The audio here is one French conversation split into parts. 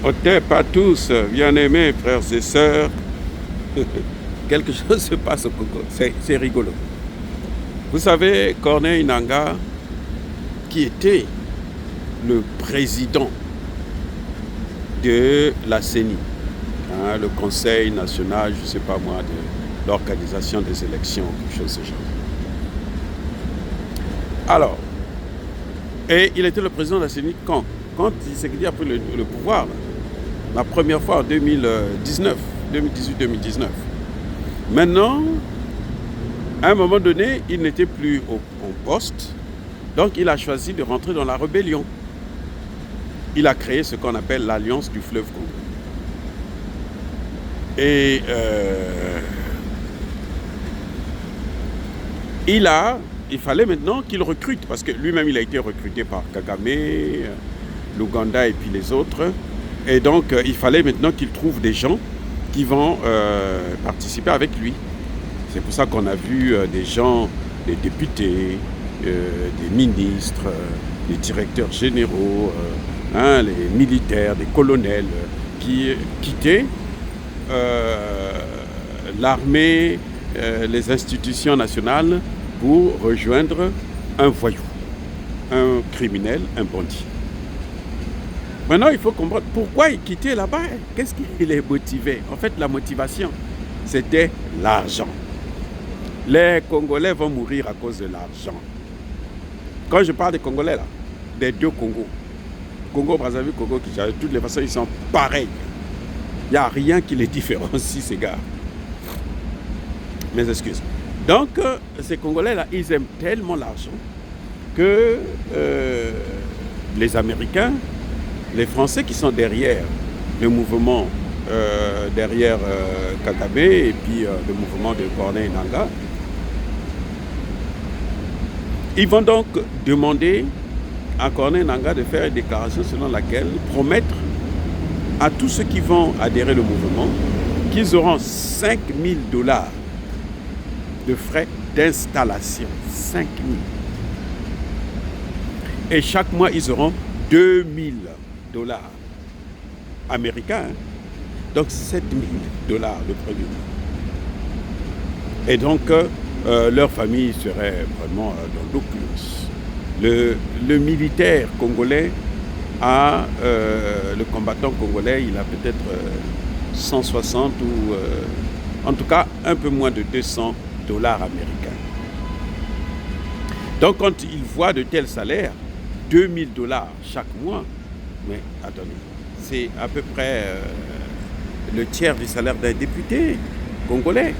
On t'aime pas tous, bien-aimés, frères et sœurs. Quelque chose se passe au Congo. C'est rigolo. Vous savez, Corneille Nangaa, qui était le président de la CENI, le Conseil national, je ne sais pas moi, de l'organisation des élections, quelque chose de ce genre. Alors, et il était le président de la CENI quand Tshisekedi a pris le pouvoir, là, la première fois en 2018-2019. Maintenant, à un moment donné, il n'était plus au poste, donc il a choisi de rentrer dans la rébellion. Il a créé ce qu'on appelle l'Alliance du fleuve Congo. Et il fallait maintenant qu'il recrute, parce que lui-même il a été recruté par Kagame, l'Ouganda et puis les autres. Et donc il fallait maintenant qu'il trouve des gens qui vont participer avec lui. C'est pour ça qu'on a vu des gens, des députés, des ministres, des directeurs généraux, les militaires, des colonels qui quittaient l'armée, les institutions nationales pour rejoindre un voyou, un criminel, un bandit. Maintenant, il faut comprendre pourquoi il quittait là-bas. Qu'est-ce qui les motivait? En fait, la motivation, c'était l'argent. Les Congolais vont mourir à cause de l'argent. Quand je parle des Congolais, là, des deux Congos, Congo, Brazzaville, Congo, Kinshasa, de toutes les façons, ils sont pareils. Il n'y a rien qui les différencie, ces gars. Mes excuses. Donc, ces Congolais-là, ils aiment tellement l'argent que les Américains, les Français qui sont derrière le mouvement, derrière Kagame et puis le mouvement de Corneille Nangaa, ils vont donc demander à Corneille Nangaa de faire une déclaration selon laquelle promettre à tous ceux qui vont adhérer au mouvement qu'ils auront $5,000 de frais d'installation. 5 000. Et chaque mois, ils auront $2,000 américains. Donc $7,000 le premier mois. Et donc, leur famille serait vraiment dans l'opulence. Le militaire congolais le combattant congolais, il a peut-être 160 ou en tout cas un peu moins de $200 américains. Donc quand il voit de tels salaires, $2,000 chaque mois, mais attendez, c'est à peu près le tiers du salaire d'un député congolais.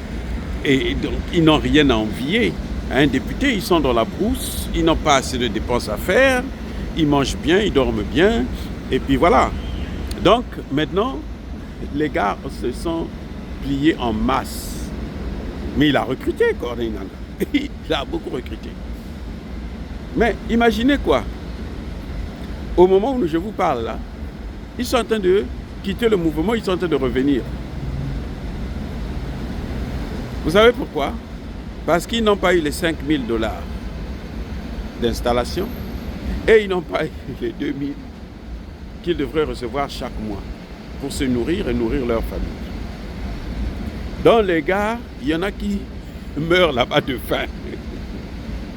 Et donc ils n'ont rien à envier à un député, ils sont dans la brousse, ils n'ont pas assez de dépenses à faire, ils mangent bien, ils dorment bien, et puis voilà. Donc maintenant, les gars se sont pliés en masse. Mais il a recruté Corneille Nangaa. Il a beaucoup recruté. Mais imaginez quoi? Au moment où je vous parle là, ils sont en train de quitter le mouvement, ils sont en train de revenir. Vous savez pourquoi? Parce qu'ils n'ont pas eu les $5,000 d'installation et ils n'ont pas eu les 2,000 qu'ils devraient recevoir chaque mois pour se nourrir et nourrir leur famille. Donc les gars, il y en a qui meurent là-bas de faim.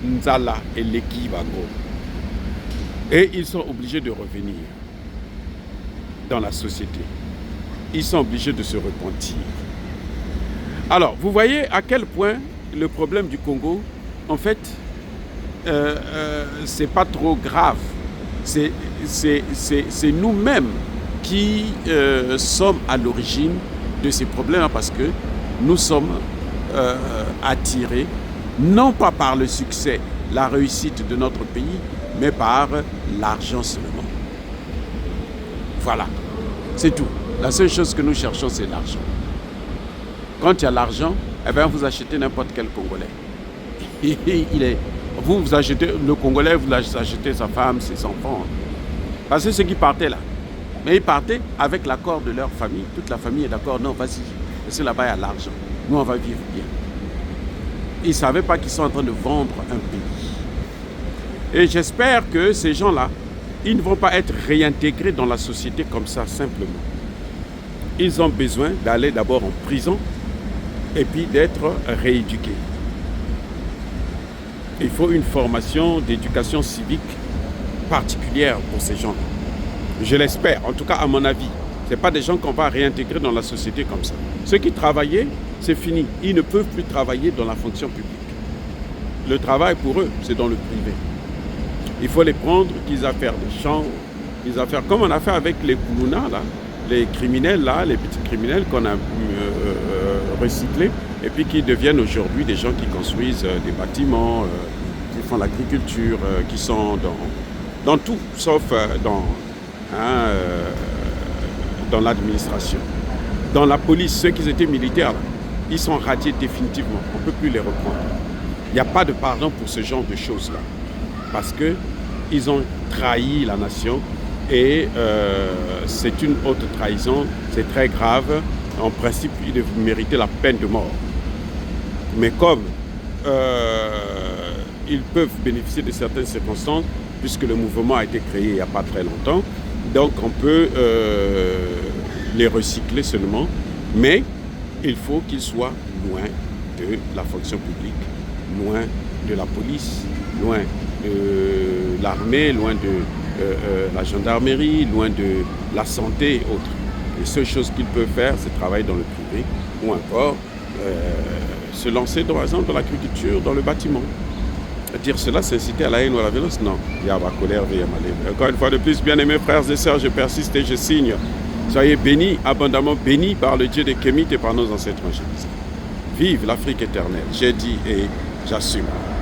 Nzala et Leki Bango. Et ils sont obligés de revenir dans la société. Ils sont obligés de se repentir. Alors, vous voyez à quel point le problème du Congo, en fait, c'est pas trop grave. C'est nous-mêmes qui sommes à l'origine de ces problèmes parce que nous sommes attirés, non pas par le succès, la réussite de notre pays, mais par l'argent seulement. Voilà, c'est tout. La seule chose que nous cherchons, c'est l'argent. Quand il y a l'argent, eh bien, vous achetez n'importe quel Congolais. Vous achetez le Congolais, vous achetez sa femme, ses enfants. Parce que ceux qui partaient là, mais ils partaient avec l'accord de leur famille. Toute la famille est d'accord, non, vas-y, parce que là-bas, il y a l'argent. Nous, on va vivre bien. Ils ne savaient pas qu'ils sont en train de vendre un pays. Et j'espère que ces gens-là, ils ne vont pas être réintégrés dans la société comme ça, simplement. Ils ont besoin d'aller d'abord en prison et puis d'être rééduqués. Il faut une formation d'éducation civique particulière pour ces gens. Je l'espère, en tout cas à mon avis. Ce n'est pas des gens qu'on va réintégrer dans la société comme ça. Ceux qui travaillaient, c'est fini. Ils ne peuvent plus travailler dans la fonction publique. Le travail pour eux, c'est dans le privé. Il faut les prendre, qu'ils aillent faire des champs, qu'ils aillent faire comme on a fait avec les Koulouna, là, les criminels, là, les petits criminels qu'on a recyclés, et puis qui deviennent aujourd'hui des gens qui construisent des bâtiments, qui font l'agriculture, qui sont dans tout, sauf dans l'administration. Dans la police, ceux qui étaient militaires, là, ils sont radiés définitivement. On ne peut plus les reprendre. Il n'y a pas de pardon pour ce genre de choses-là. Parce qu'ils ont trahi la nation et c'est une haute trahison, c'est très grave. En principe, ils devraient mériter la peine de mort. Mais comme ils peuvent bénéficier de certaines circonstances, puisque le mouvement a été créé il n'y a pas très longtemps, donc on peut les recycler seulement, mais il faut qu'ils soient loin de la fonction publique, loin de la police, loin de l'armée, loin de la gendarmerie, loin de la santé et autres. Les seules choses qu'ils peuvent faire, c'est travailler dans le privé ou encore se lancer, par exemple, dans l'agriculture, dans le bâtiment. Dire cela, c'est inciter à la haine ou à la violence? Non. Il y a ma colère, il y a ma lèvre. Encore une fois de plus, bien-aimés frères et sœurs, je persiste et je signe. Soyez bénis, abondamment bénis par le Dieu de Kémit et par nos ancêtres angélisés. Vive l'Afrique éternelle. J'ai dit et j'assume.